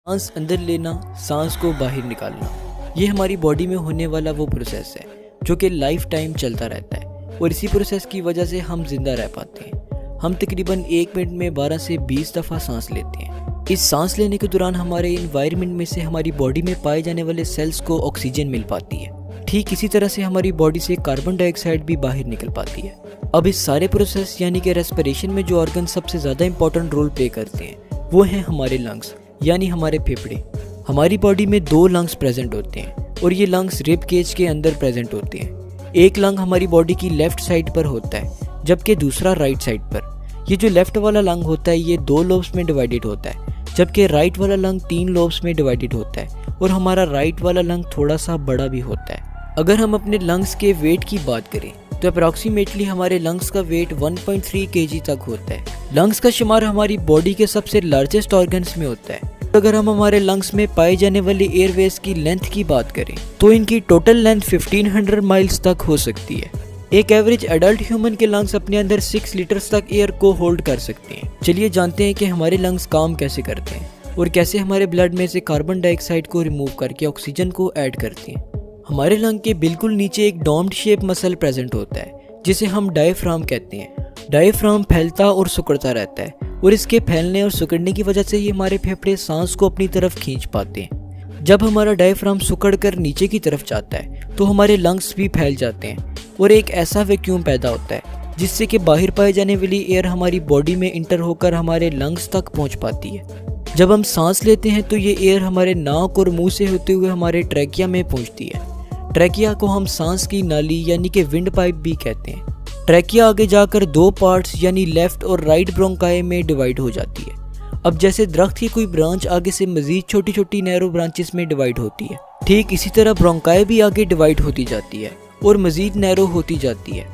सांस अंदर लेना, सांस को बाहर निकालना, ये हमारी बॉडी में होने वाला वो प्रोसेस है जो कि लाइफ टाइम चलता रहता है और इसी प्रोसेस की वजह से हम जिंदा रह पाते हैं। हम तकरीबन 1 मिनट में 12 से 20 दफ़ा सांस लेते हैं। इस सांस लेने के दौरान हमारे इन्वायरमेंट में से हमारी बॉडी में पाए जाने वाले सेल्स को ऑक्सीजन मिल पाती है। ठीक इसी तरह से हमारी बॉडी से कार्बन डाइऑक्साइड भी बाहर निकल पाती है। अब इस सारे प्रोसेस यानी कि रेस्पिरेशन में जो ऑर्गन सबसे ज़्यादा इंपॉर्टेंट रोल प्ले करते हैं वो हैं हमारे लंग्स यानी हमारे फेफड़े। हमारी बॉडी में 2 लंग्स प्रेजेंट होते हैं और ये लंग्स रिब केज के अंदर प्रेजेंट होते हैं। एक लंग हमारी बॉडी की लेफ्ट साइड पर होता है जबकि दूसरा राइट साइड पर। ये जो लेफ्ट वाला लंग होता है ये 2 लोब्स में डिवाइडेड होता है जबकि राइट वाला लंग 3 लोब्स में डिवाइडेड होता है और हमारा राइट वाला लंग थोड़ा सा बड़ा भी होता है। अगर हम अपने लंग्स के वेट की बात करें तो अप्रॉक्सीमेटली हमारे लंग्स का वेट 1.3 kg तक होता है। लंग्स का शुमार हमारी बॉडी के सबसे लार्जेस्ट ऑर्गन्स में होता है। अगर हम हमारे लंग्स में पाए जाने वाली एयरवेज की लेंथ की बात करें तो इनकी टोटल लेंथ 1500 माइल्स तक हो सकती है। एक एवरेज एडल्ट ह्यूमन के लंग्स अपने अंदर 6 लीटर्स तक एयर को होल्ड कर सकते हैं। चलिए जानते हैं कि हमारे लंग्स काम कैसे करते हैं और कैसे हमारे ब्लड में से कार्बन डाइऑक्साइड को रिमूव करके ऑक्सीजन को ऐड करते हैं। हमारे लंग के बिल्कुल नीचे एक डोम्ड शेप मसल प्रेजेंट होता है जिसे हम डायफ्राम कहते हैं। डायफ्राम फैलता और सिकुड़ता रहता है और इसके फैलने और सिकुड़ने की वजह से ही हमारे फेफड़े सांस को अपनी तरफ खींच पाते हैं। जब हमारा डायफ्राम सिकुड़ कर नीचे की तरफ जाता है तो हमारे लंग्स भी फैल जाते हैं और एक ऐसा वैक्यूम पैदा होता है जिससे कि बाहर पाए जाने वाली एयर हमारी बॉडी में इंटर होकर हमारे लंग्स तक पहुंच पाती है। जब हम सांस लेते हैं तो ये एयर हमारे नाक और मुंह से होते हुए हमारे ट्रैकिया में पहुंचती है। ट्रैकिया को हम सांस की नाली यानी कि विंड पाइप भी कहते हैं। ट्रैकिया आगे जाकर 2 पार्ट्स यानी लेफ्ट और राइट ब्रोंकाई में डिवाइड हो जाती है। अब जैसे दरख्त की कोई ब्रांच आगे से मजीद छोटी छोटी नैरो ब्रांचेस में डिवाइड होती है, ठीक इसी तरह ब्रोंकाई भी आगे डिवाइड होती जाती है और मजीद नैरो होती जाती है।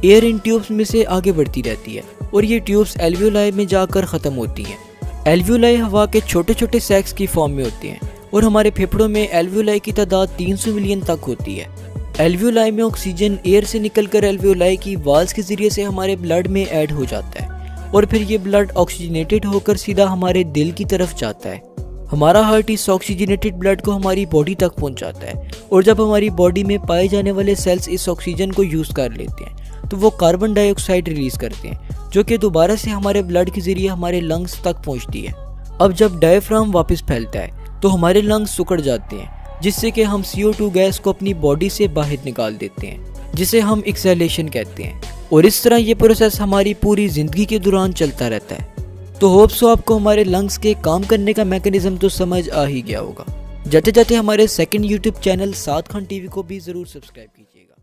एयर इन ट्यूब्स में से आगे बढ़ती रहती है और ये ट्यूब्स एल्वियोलाई में जाकर ख़त्म होती हैं। एल्वियोलाई हवा के छोटे छोटे सैक्स की फॉर्म में होते हैं और हमारे फेफड़ों में एल्वियोलाई की तादाद 300 मिलियन तक होती है। एल्वियोलाई में ऑक्सीजन एयर से निकलकर एल्वियोलाई की वाल्स के जरिए से हमारे ब्लड में ऐड हो जाता है और फिर ये ब्लड ऑक्सीजनेटेड होकर सीधा हमारे दिल की तरफ जाता है। हमारा हार्ट इस ऑक्सीजनेटेड ब्लड को हमारी बॉडी तक पहुंचाता है और जब हमारी बॉडी में पाए जाने वाले सेल्स इस ऑक्सीजन को यूज़ कर लेते हैं तो वो कार्बन डाइऑक्साइड रिलीज करते हैं जो कि दोबारा से हमारे ब्लड के जरिए हमारे लंग्स तक पहुँचती है। अब जब डायफ्राम वापस फैलता है तो हमारे लंग्स सिकुड़ जाते हैं जिससे कि हम CO2 गैस को अपनी बॉडी से बाहर निकाल देते हैं जिसे हम एक्सहेलेशन कहते हैं और इस तरह ये प्रोसेस हमारी पूरी ज़िंदगी के दौरान चलता रहता है। तो होप सो आपको हमारे लंग्स के काम करने का मैकेनिज्म तो समझ आ ही गया होगा। जाते जाते हमारे सेकंड YouTube चैनल साद खान टीवी को भी ज़रूर सब्सक्राइब कीजिएगा।